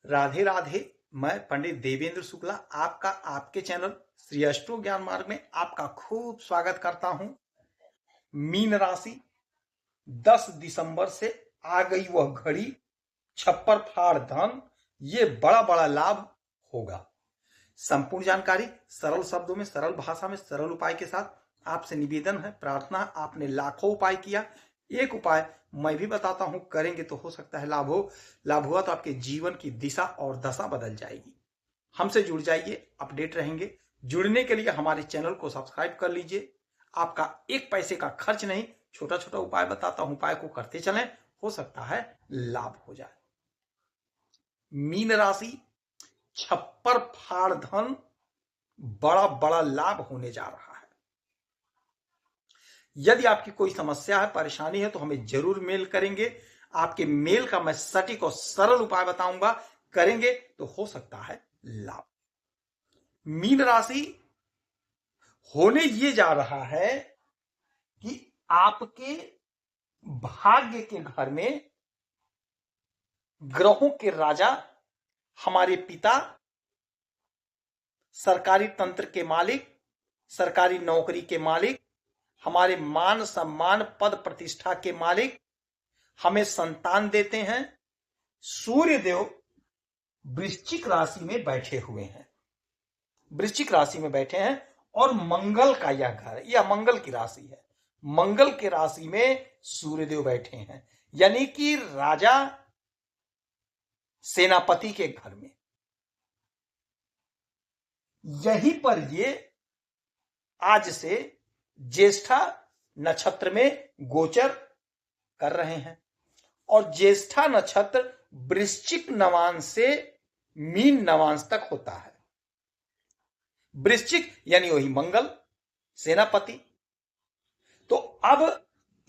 राधे राधे। मैं पंडित देवेंद्र शुक्ला आपका आपके चैनल श्री अष्टो ज्ञान मार्ग में आपका खूब स्वागत करता हूं। मीन राशि 10 दिसंबर से आ गई वह घड़ी, छप्पर फाड़ धन, ये बड़ा बड़ा लाभ होगा। संपूर्ण जानकारी सरल शब्दों में, सरल भाषा में, सरल उपाय के साथ आपसे निवेदन है, प्रार्थना। आपने लाखों उपाय किया, एक उपाय मैं भी बताता हूं, करेंगे तो हो सकता है लाभ हो। लाभ हुआ तो आपके जीवन की दिशा और दशा बदल जाएगी। हमसे जुड़ जाइए, अपडेट रहेंगे। जुड़ने के लिए हमारे चैनल को सब्सक्राइब कर लीजिए। आपका एक पैसे का खर्च नहीं, छोटा छोटा उपाय बताता हूं, उपाय को करते चलें, हो सकता है लाभ हो जाए। मीन राशि, छप्पर फाड़ धन, बड़ा बड़ा लाभ होने जा रहा है। यदि आपकी कोई समस्या है, परेशानी है तो हमें जरूर मेल करेंगे। आपके मेल का मैं सटीक और सरल उपाय बताऊंगा, करेंगे तो हो सकता है लाभ। मीन राशि, होने ये जा रहा है कि आपके भाग्य के घर में ग्रहों के राजा, हमारे पिता, सरकारी तंत्र के मालिक, सरकारी नौकरी के मालिक, हमारे मान सम्मान पद प्रतिष्ठा के मालिक, हमें संतान देते हैं। सूर्य देव वृश्चिक राशि में बैठे हुए हैं, वृश्चिक राशि में बैठे हैं और मंगल का यह घर है, यह मंगल की राशि है। मंगल के राशि में सूर्यदेव बैठे हैं, यानी कि राजा सेनापति के घर में। यहीं पर ये आज से ज्येष्ठा नक्षत्र में गोचर कर रहे हैं और ज्येष्ठा नक्षत्र वृश्चिक नवांश से मीन नवांश तक होता है। वृश्चिक यानी वही मंगल सेनापति। तो अब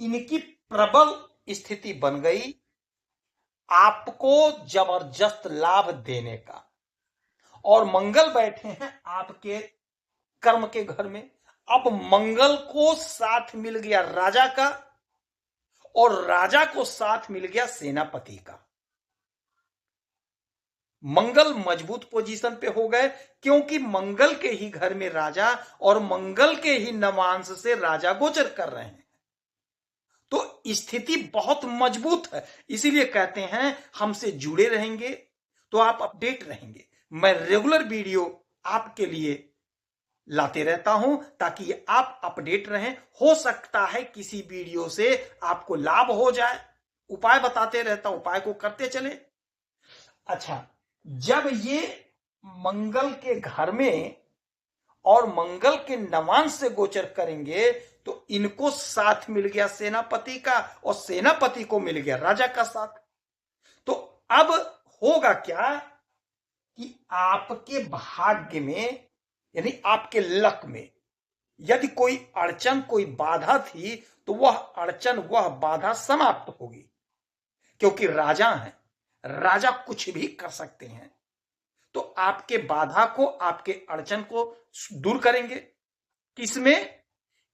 इनकी प्रबल स्थिति बन गई आपको जबरदस्त लाभ देने का, और मंगल बैठे हैं आपके कर्म के घर में। अब मंगल को साथ मिल गया राजा का और राजा को साथ मिल गया सेनापति का। मंगल मजबूत पोजीशन पे हो गए, क्योंकि मंगल के ही घर में राजा और मंगल के ही नवांश से राजा गोचर कर रहे हैं। तो स्थिति बहुत मजबूत है, इसीलिए कहते हैं हमसे जुड़े रहेंगे तो आप अपडेट रहेंगे। मैं रेगुलर वीडियो आपके लिए लाते रहता हूं ताकि आप अपडेट रहें। हो सकता है किसी वीडियो से आपको लाभ हो जाए, उपाय बताते रहता हूं, उपाय को करते चले। अच्छा, जब ये मंगल के घर में और मंगल के नवांश से गोचर करेंगे तो इनको साथ मिल गया सेनापति का और सेनापति को मिल गया राजा का साथ। तो अब होगा क्या कि आपके भाग्य में, यानी आपके लक में, यदि कोई अड़चन, कोई बाधा थी तो वह अड़चन, वह बाधा समाप्त होगी, क्योंकि राजा हैं, राजा कुछ भी कर सकते हैं। तो आपके बाधा को, आपके अड़चन को दूर करेंगे। किसमें,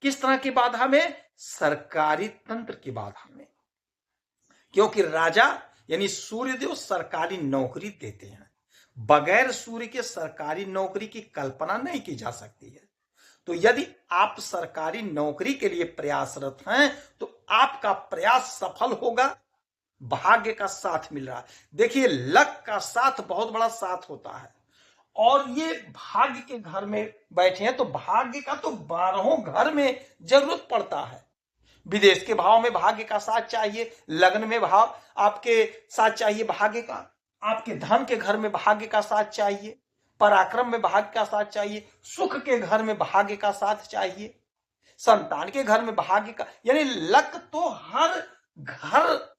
किस तरह की बाधा में? सरकारी तंत्र की बाधा में, क्योंकि राजा यानी सूर्यदेव सरकारी नौकरी देते हैं। बगैर सूर्य के सरकारी नौकरी की कल्पना नहीं की जा सकती है। तो यदि आप सरकारी नौकरी के लिए प्रयासरत हैं तो आपका प्रयास सफल होगा। भाग्य का साथ मिल रहा है। देखिए, लक का साथ बहुत बड़ा साथ होता है, और ये भाग्य के घर में बैठे हैं तो भाग्य का तो 12 घर में जरूरत पड़ता है। विदेश के भाव में भाग्य का साथ चाहिए, लग्न में भाव आपके साथ चाहिए भाग्य का, आपके धन के घर में भाग्य का साथ चाहिए, पराक्रम में भाग्य का साथ चाहिए, सुख के घर में भाग्य का साथ चाहिए, संतान के घर में भाग्य का, यानी लक तो हर घर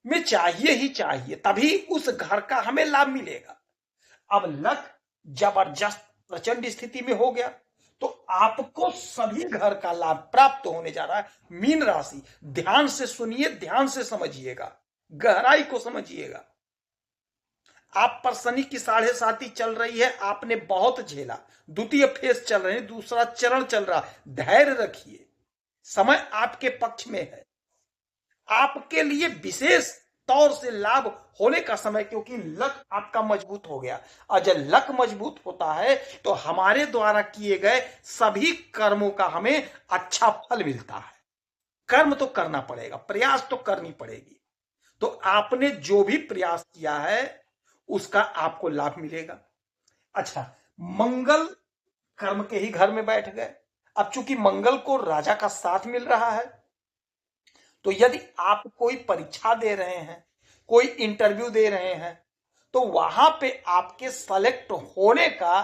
में चाहिए ही चाहिए, तभी उस घर का हमें लाभ मिलेगा। अब लक जबरदस्त प्रचंड स्थिति में हो गया तो आपको सभी घर का लाभ प्राप्त होने जा रहा है। मीन राशि, ध्यान से सुनिए, ध्यान से समझिएगा, गहराई को समझिएगा। आप पर शनि की 7.5 चल रही है, आपने बहुत झेला, द्वितीय फेज चल रहे हैं, दूसरा चरण चल रहा, धैर्य रखिए, समय आपके पक्ष में है। आपके लिए विशेष तौर से लाभ होने का समय, क्योंकि लक आपका मजबूत हो गया। और जब लक मजबूत होता है तो हमारे द्वारा किए गए सभी कर्मों का हमें अच्छा फल मिलता है। कर्म तो करना पड़ेगा, प्रयास तो करनी पड़ेगी। तो आपने जो भी प्रयास किया है उसका आपको लाभ मिलेगा। अच्छा, मंगल कर्म के ही घर में बैठ गए। अब चूंकि मंगल को राजा का साथ मिल रहा है, तो यदि आप कोई परीक्षा दे रहे हैं, कोई इंटरव्यू दे रहे हैं, तो वहां पे आपके सेलेक्ट होने का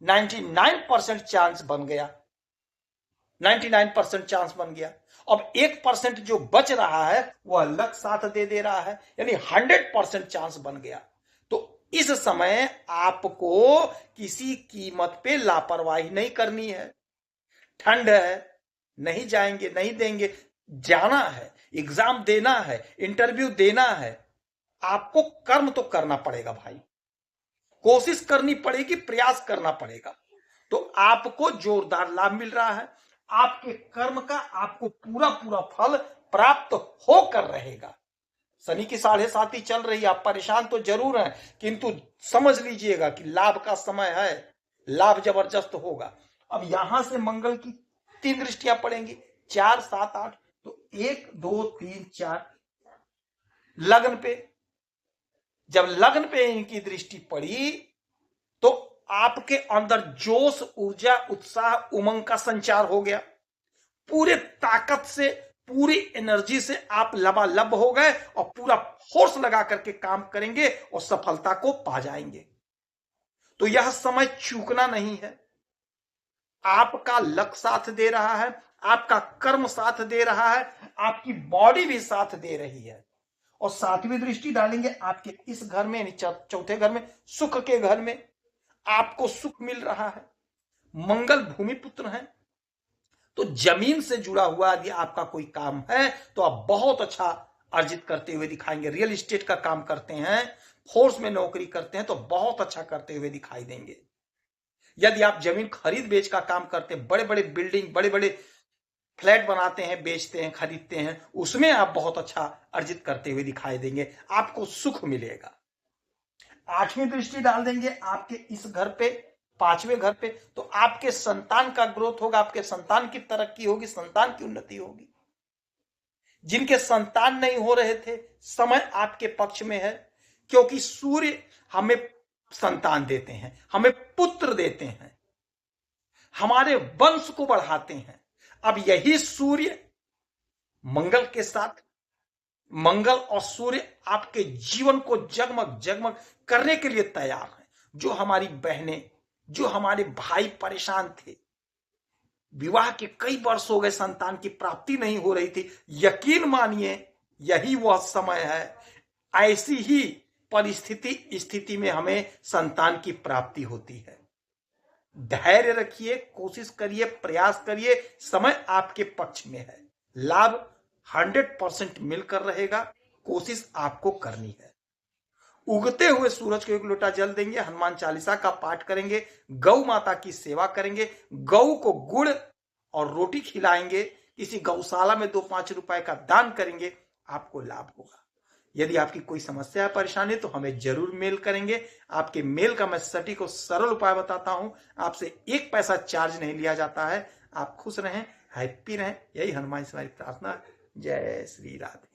99% चांस बन गया। 99% चांस बन गया। अब 1% जो बच रहा है वह लक साथ दे रहा है, यानी 100% चांस बन गया। तो इस समय आपको किसी कीमत पे लापरवाही नहीं करनी है। ठंड है, नहीं जाएंगे, नहीं देंगे, जाना है, एग्जाम देना है, इंटरव्यू देना है, आपको कर्म तो करना पड़ेगा भाई, कोशिश करनी पड़ेगी, प्रयास करना पड़ेगा। तो आपको जोरदार लाभ मिल रहा है। आपके कर्म का आपको पूरा पूरा फल प्राप्त होकर रहेगा। शनि की 7.5 चल रही है, आप परेशान तो जरूर हैं, किंतु समझ लीजिएगा कि लाभ का समय है, लाभ जबरदस्त होगा। अब यहां से मंगल की 3 दृष्टियां पड़ेंगी, 4, 7, 8, तो 1, 2, 3, 4 लग्न पे। जब लग्न पे इनकी दृष्टि पड़ी तो आपके अंदर जोश, ऊर्जा, उत्साह, उमंग का संचार हो गया। पूरे ताकत से, पूरी एनर्जी से आप लबालब हो गए और पूरा फोर्स लगा करके काम करेंगे और सफलता को पा जाएंगे। तो यह समय चूकना नहीं है। आपका लक साथ दे रहा है, आपका कर्म साथ दे रहा है, आपकी बॉडी भी साथ दे रही है। और 7वीं दृष्टि डालेंगे आपके इस घर में, यानी चौथे घर में, सुख के घर में आपको सुख मिल रहा है। मंगल भूमि पुत्र है, तो जमीन से जुड़ा हुआ यदि आपका कोई काम है तो आप बहुत अच्छा अर्जित करते हुए दिखाएंगे। रियल एस्टेट का काम करते हैं, फोर्स में नौकरी करते हैं, तो बहुत अच्छा करते हुए दिखाई देंगे। यदि आप जमीन खरीद बेच का काम करते हैं, बड़े बड़े बिल्डिंग, बड़े बड़े फ्लैट बनाते हैं, बेचते हैं, खरीदते हैं, उसमें आप बहुत अच्छा अर्जित करते हुए दिखाई देंगे, आपको सुख मिलेगा। 8वीं दृष्टि डाल देंगे आपके इस घर पे, 5वें घर पे, तो आपके संतान का ग्रोथ होगा, आपके संतान की तरक्की होगी, संतान की उन्नति होगी। जिनके संतान नहीं हो रहे थे, समय आपके पक्ष में है, क्योंकि सूर्य हमें संतान देते हैं, हमें पुत्र देते हैं, हमारे वंश को बढ़ाते हैं। अब यही सूर्य मंगल के साथ, मंगल और सूर्य आपके जीवन को जगमग जगमग करने के लिए तैयार हैं। जो हमारी बहनें, जो हमारे भाई परेशान थे, विवाह के कई वर्ष हो गए, संतान की प्राप्ति नहीं हो रही थी, यकीन मानिए यही वह समय है। ऐसी ही स्थिति में हमें संतान की प्राप्ति होती है। धैर्य रखिए, कोशिश करिए, प्रयास करिए, समय आपके पक्ष में है, लाभ 100% मिलकर रहेगा। कोशिश आपको करनी है। उगते हुए सूरज को 1 लोटा जल देंगे, हनुमान चालीसा का पाठ करेंगे, गौ माता की सेवा करेंगे, गौ को गुड़ और रोटी खिलाएंगे, किसी गौशाला में 2-5 रुपए का दान करेंगे, आपको लाभ होगा। यदि आपकी कोई समस्या परेशानी तो हमें जरूर मेल करेंगे। आपके मेल का मैं सटीक और सरल उपाय बताता हूं, आपसे 1 पैसा चार्ज नहीं लिया जाता है। आप खुश रहें, हैप्पी रहें, यही हनुमान से हमारी प्रार्थना। जय श्री राधे।